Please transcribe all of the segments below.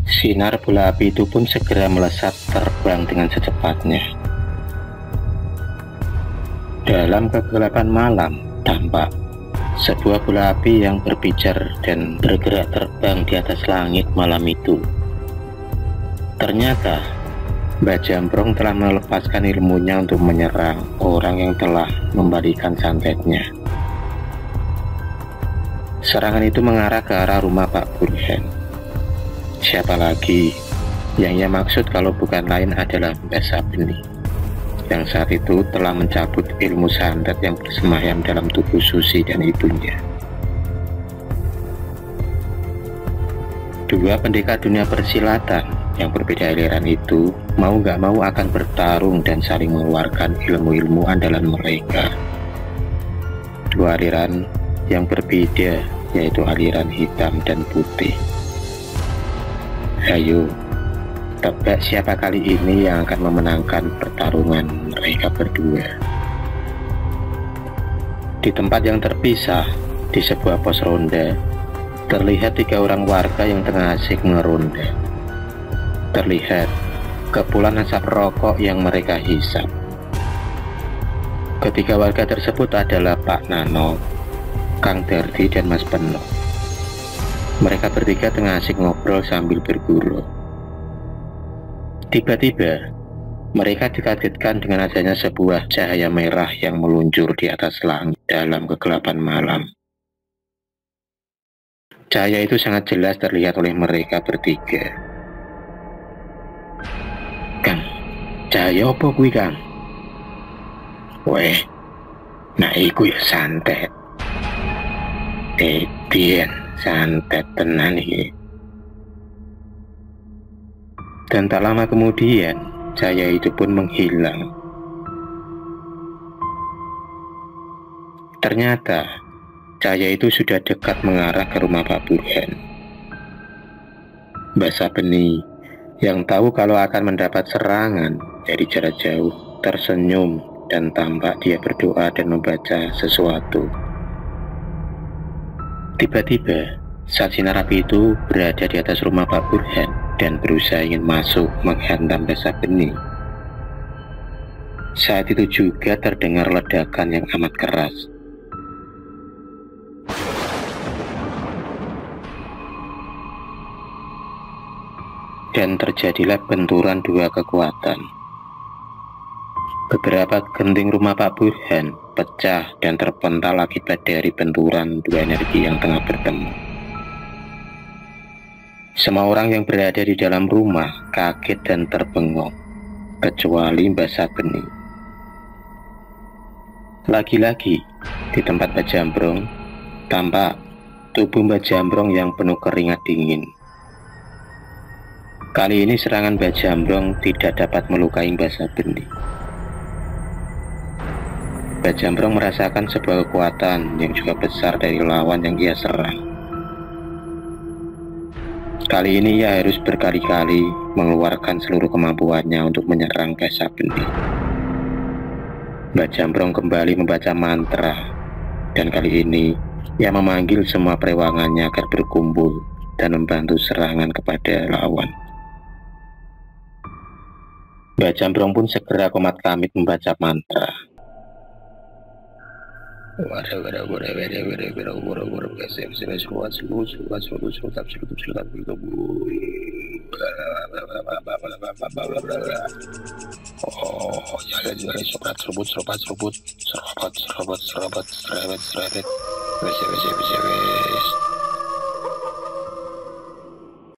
Sinar bola api itu pun segera melesat terbang dengan secepatnya. Dalam kegelapan malam, tampak sebuah bola api yang berpijar dan bergerak terbang di atas langit malam itu. Ternyata Mbah Jambrong telah melepaskan ilmunya untuk menyerang orang yang telah membalikan santetnya. Serangan itu mengarah ke arah rumah Pak Burhan. Siapa lagi yang ia maksud kalau bukan lain adalah Mbah Sabeni, yang saat itu telah mencabut ilmu santet yang bersemayam dalam tubuh Susi dan ibunya. Dua pendekar dunia persilatan yang berbeda aliran itu mau gak mau akan bertarung dan saling mengeluarkan ilmu-ilmu andalan mereka. Dua aliran yang berbeda, yaitu aliran hitam dan putih. Ayo, tebak siapa kali ini yang akan memenangkan pertarungan mereka berdua. Di tempat yang terpisah, di sebuah pos ronda, terlihat 3 orang warga yang tengah asik meronda. Terlihat kepulan asap rokok yang mereka hisap. Ketiga warga tersebut adalah Pak Nano, Kang Dardi, dan Mas Peno. Mereka bertiga tengah asik ngobrol sambil bergurau. Tiba-tiba, mereka dikagetkan dengan adanya sebuah cahaya merah yang meluncur di atas langit dalam kegelapan malam. Cahaya itu sangat jelas terlihat oleh mereka bertiga. "Kang, cahaya apa kuwi, Kang?" "Weh, nah iku ya santet. Bien, santet tenan iki." Dan tak lama kemudian, cahaya itu pun menghilang. Ternyata, cahaya itu sudah dekat mengarah ke rumah Pak Burhan. Mbah Sabeni, yang tahu kalau akan mendapat serangan dari jarak jauh, tersenyum dan tampak dia berdoa dan membaca sesuatu. Tiba-tiba, saat sinar api itu berada di atas rumah Pak Burhan dan berusaha ingin masuk menghantam Mbah Sabeni. Saat itu juga terdengar ledakan yang amat keras. Dan terjadilah benturan dua kekuatan. Beberapa genting rumah Pak Burhan pecah dan terpental akibat dari benturan dua energi yang tengah bertemu. Semua orang yang berada di dalam rumah kaget dan terbengong, kecuali Mbah Sabeni. Lagi-lagi di tempat Mbah Jambrong, tampak tubuh Mbah Jambrong yang penuh keringat dingin. Kali ini serangan Mbah Jambrong tidak dapat melukai Mbah Sabeni. Mbah Jambrong merasakan sebuah kekuatan yang juga besar dari lawan yang ia serang. Kali ini ia harus berkali-kali mengeluarkan seluruh kemampuannya untuk menyerang Mbah Sabeni. Mbah Jambrong kembali membaca mantra, dan kali ini ia memanggil semua perewangannya agar berkumpul dan membantu serangan kepada lawan. Mbah Jambrong pun segera komat kamit membaca mantra.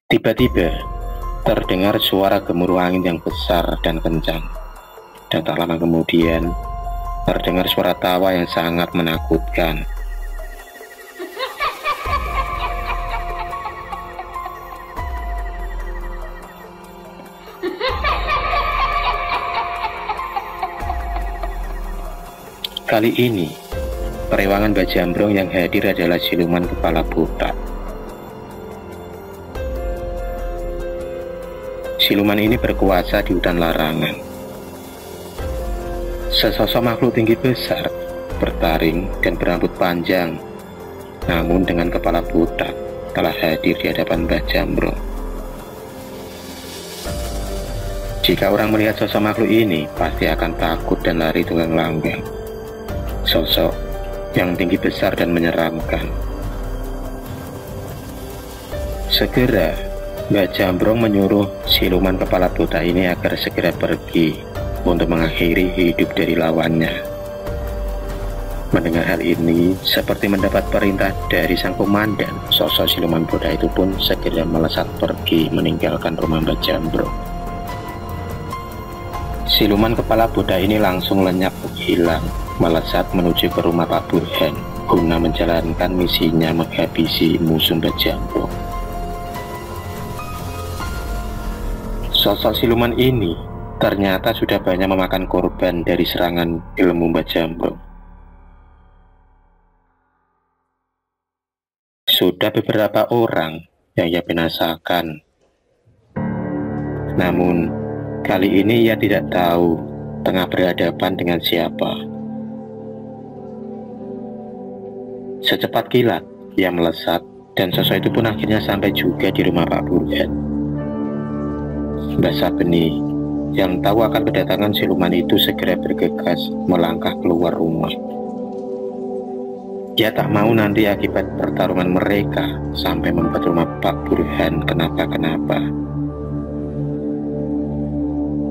Tiba-tiba terdengar suara gemuruh angin yang besar dan kencang, dan tak lama kemudian terdengar suara tawa yang sangat menakutkan. Kali ini, perewangan Mbah Jambrong yang hadir adalah siluman kepala botak. Siluman ini berkuasa di hutan larangan. Sesosok makhluk tinggi besar, bertaring dan berambut panjang, namun dengan kepala botak, telah hadir di hadapan Mbah Jambrong. Jika orang melihat sosok makhluk ini, pasti akan takut dan lari tunggang-langgang. Sosok yang tinggi besar dan menyeramkan. Segera, Mbak Jambrong menyuruh siluman kepala botak ini agar segera pergi untuk mengakhiri hidup dari lawannya. Mendengar hal ini, seperti mendapat perintah dari sang komandan, sosok siluman botak itu pun segera melesat pergi meninggalkan rumah Mbak Jambrong. Siluman kepala botak ini langsung lenyap menghilang, melesat menuju ke rumah Pak Burhan guna menjalankan misinya menghabisi musuh Mbak Jambrong. Sosok siluman ini ternyata sudah banyak memakan korban dari serangan ilmu Mbak Jambrong. Sudah beberapa orang yang ia binasakan. Namun, kali ini ia tidak tahu tengah berhadapan dengan siapa. Secepat kilat, ia melesat dan sosok itu pun akhirnya sampai juga di rumah Pak Burhan. Mbak Sabeni yang tahu akan kedatangan siluman itu segera bergegas melangkah keluar rumah. Dia tak mau nanti akibat pertarungan mereka sampai membuat rumah Pak Burhan kenapa-kenapa.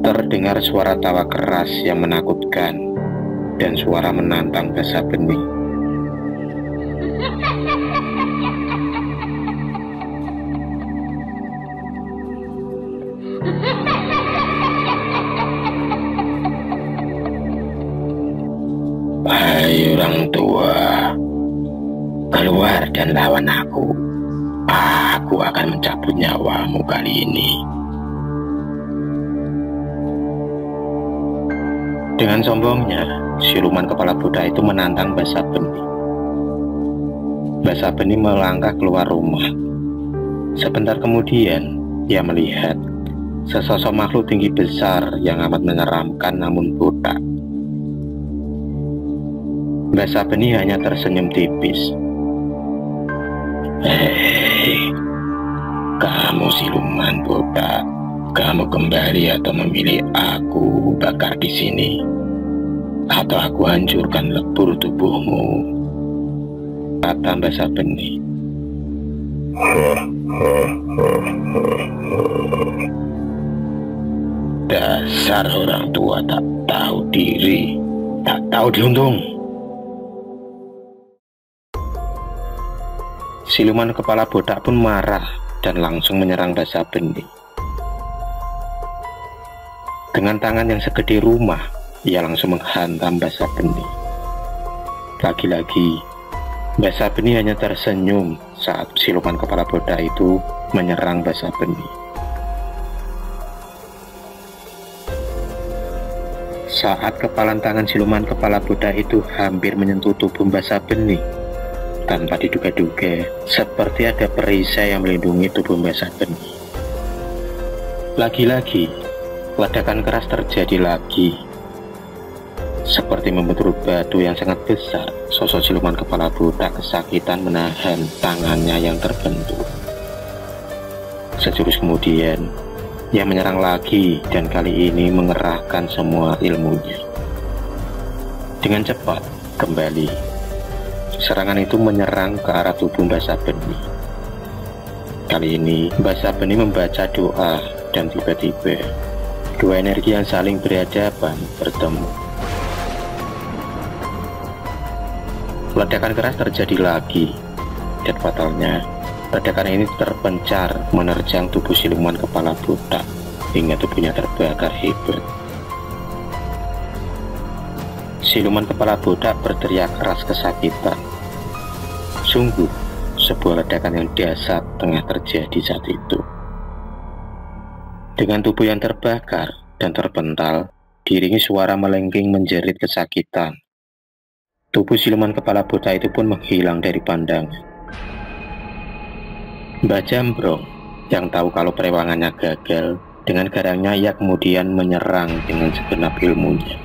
Terdengar suara tawa keras yang menakutkan dan suara menantang Mbak Sabeni. Hai orang tua, keluar dan lawan aku. Aku akan mencabut nyawamu kali ini. Dengan sombongnya, siluman kepala botak itu menantang Mbak Sabeni. Mbak Sabeni melangkah keluar rumah. Sebentar kemudian, ia melihat sesosok makhluk tinggi besar yang amat menyeramkan namun botak. Mbak Sabeni hanya tersenyum tipis. Hei, kamu siluman botak, kamu kembali atau memilih aku bakar di sini, atau aku hancurkan lebur tubuhmu, kata Mbak Sabeni. Dasar orang tua tak tahu diri, tak tahu diuntung. Siluman kepala botak pun marah dan langsung menyerang Mbak Sabeni. Dengan tangan yang segede rumah, ia langsung menghantam Mbak Sabeni. Lagi-lagi, Mbak Sabeni hanya tersenyum saat siluman kepala botak itu menyerang Mbak Sabeni. Saat kepalan tangan siluman kepala botak itu hampir menyentuh tubuh Mbak Sabeni, tanpa diduga-duga, seperti ada perisai yang melindungi tubuh Mbak Sabeni. Lagi-lagi, ledakan keras terjadi lagi. Seperti membentur batu yang sangat besar, sosok siluman kepala botak kesakitan menahan tangannya yang terbentur. Sejurus kemudian, ia menyerang lagi dan kali ini mengerahkan semua ilmunya. Dengan cepat, kembali serangan itu menyerang ke arah tubuh Mbak Sabeni. Kali ini Mbak Sabeni membaca doa dan tiba-tiba dua energi yang saling berhadapan bertemu. Ledakan keras terjadi lagi dan fatalnya ledakan ini terpencar menerjang tubuh siluman kepala botak hingga tubuhnya terbakar hebat. Siluman kepala botak berteriak keras kesakitan. Sungguh, sebuah ledakan yang dahsyat tengah terjadi saat itu. Dengan tubuh yang terbakar dan terpental, diiringi suara melengking menjerit kesakitan. Tubuh siluman kepala botak itu pun menghilang dari pandangan. Mbak Jambrong, yang tahu kalau perewangannya gagal, dengan garangnya ia kemudian menyerang dengan segenap ilmunya.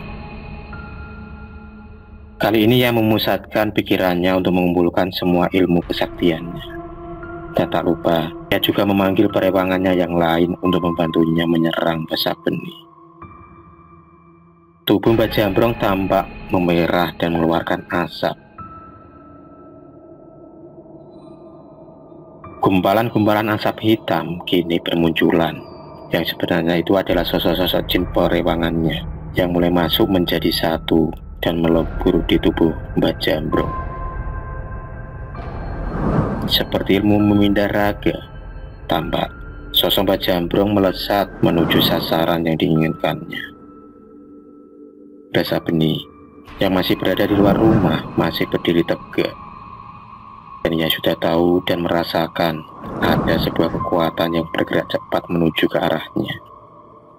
Kali ini ia memusatkan pikirannya untuk mengumpulkan semua ilmu kesaktiannya. Dan tak lupa, Ia juga memanggil perewangannya yang lain untuk membantunya menyerang basa benih. Tubuh Mbak Jambrong tampak memerah dan mengeluarkan asap. Gumpalan-gumpalan asap hitam kini bermunculan, yang sebenarnya itu adalah sosok-sosok jin perewangannya yang mulai masuk menjadi satu dan melebur di tubuh Mbak Jambrong. Seperti ilmu memindah raga, tampak sosok Mbak Jambrong melesat menuju sasaran yang diinginkannya. Basa benih yang masih berada di luar rumah masih berdiri tegak, dan ia sudah tahu dan merasakan ada sebuah kekuatan yang bergerak cepat menuju ke arahnya.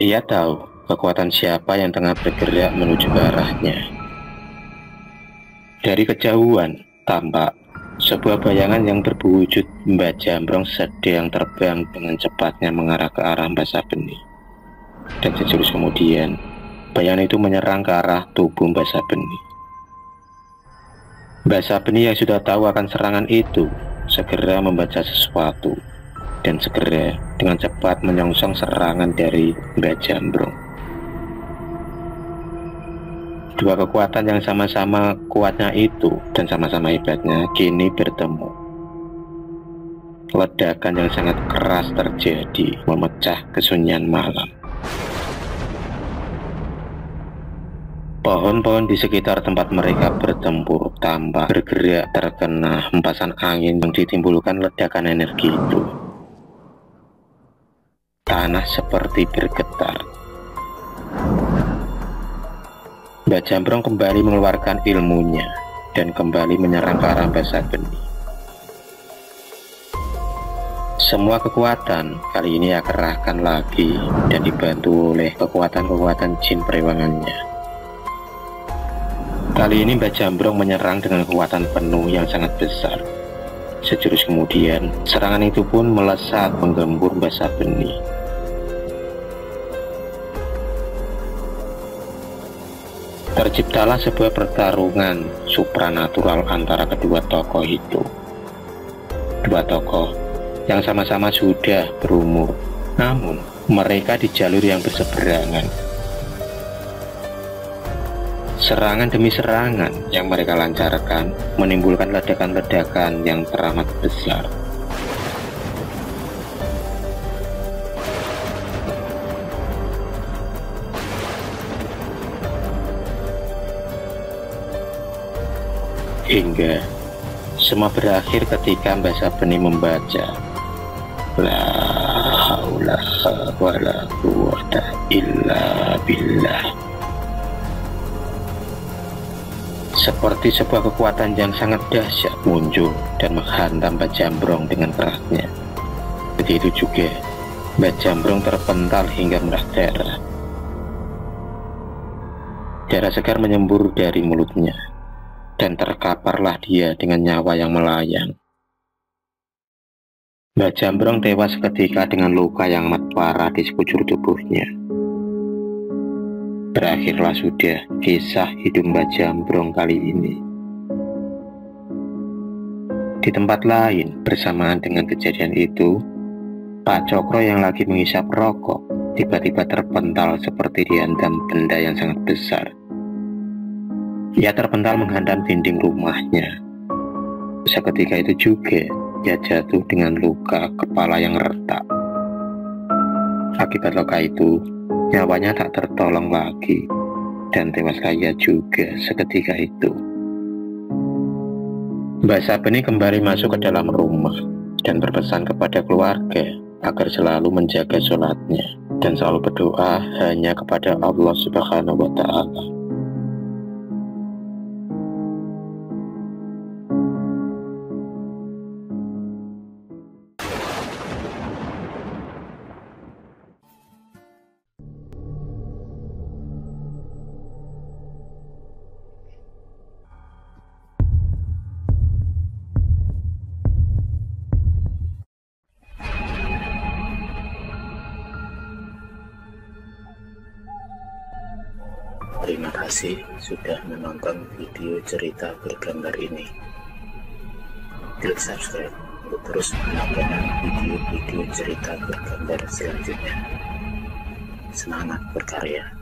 Ia tahu kekuatan siapa yang tengah bergerak menuju ke arahnya. Dari kejauhan tampak sebuah bayangan yang berwujud Mbak Jambrong sedang terbang dengan cepatnya mengarah ke arah basa benih. Dan sejurus kemudian bayangan itu menyerang ke arah tubuh basa benih. Basa benih yang sudah tahu akan serangan itu segera membaca sesuatu dan segera dengan cepat menyongsong serangan dari Mbak Jambrong. Dua kekuatan yang sama-sama kuatnya itu dan sama-sama hebatnya kini bertemu. Ledakan yang sangat keras terjadi, memecah kesunyian malam. Pohon-pohon di sekitar tempat mereka bertempur tampak bergerak terkena hempasan angin yang ditimbulkan ledakan energi itu. Tanah seperti bergetar. Mbak Jambrong kembali mengeluarkan ilmunya dan kembali menyerang ke arah basa benih. Semua kekuatan kali ini ia kerahkan lagi dan dibantu oleh kekuatan-kekuatan jin perewangannya. Kali ini Mbak Jambrong menyerang dengan kekuatan penuh yang sangat besar. Sejurus kemudian, serangan itu pun melesat menggembur basa benih. Terciptalah sebuah pertarungan supranatural antara kedua tokoh itu. Dua tokoh yang sama-sama sudah berumur, namun mereka di jalur yang berseberangan. Serangan demi serangan yang mereka lancarkan menimbulkan ledakan-ledakan yang teramat besar. Hingga semua berakhir ketika basa benih membaca la haula wala quwwata illa billah. Seperti sebuah kekuatan yang sangat dahsyat muncul dan menghantam Mbak Jambrong dengan kerasnya. Begitu juga Mbak Jambrong terpental hingga merah darah. Darah segar menyembur dari mulutnya, dan terkaparlah dia dengan nyawa yang melayang. Mbak Jambrong tewas seketika dengan luka yang amat parah di sekujur tubuhnya. Berakhirlah sudah kisah hidup Mbak Jambrong kali ini. Di tempat lain bersamaan dengan kejadian itu, Pak Cokro yang lagi menghisap rokok tiba-tiba terpental seperti dihantam benda yang sangat besar. Ia terpental menghantam dinding rumahnya. Seketika itu juga ia jatuh dengan luka kepala yang retak. Akibat luka itu, nyawanya tak tertolong lagi, dan tewaslah ia juga seketika itu. Basa benih kembali masuk ke dalam rumah dan berpesan kepada keluarga agar selalu menjaga sholatnya dan selalu berdoa hanya kepada Allah Subhanahu wa Ta'ala. Terima kasih sudah menonton video cerita bergambar ini. Klik subscribe untuk terus menonton video-video cerita bergambar selanjutnya. Semangat berkarya.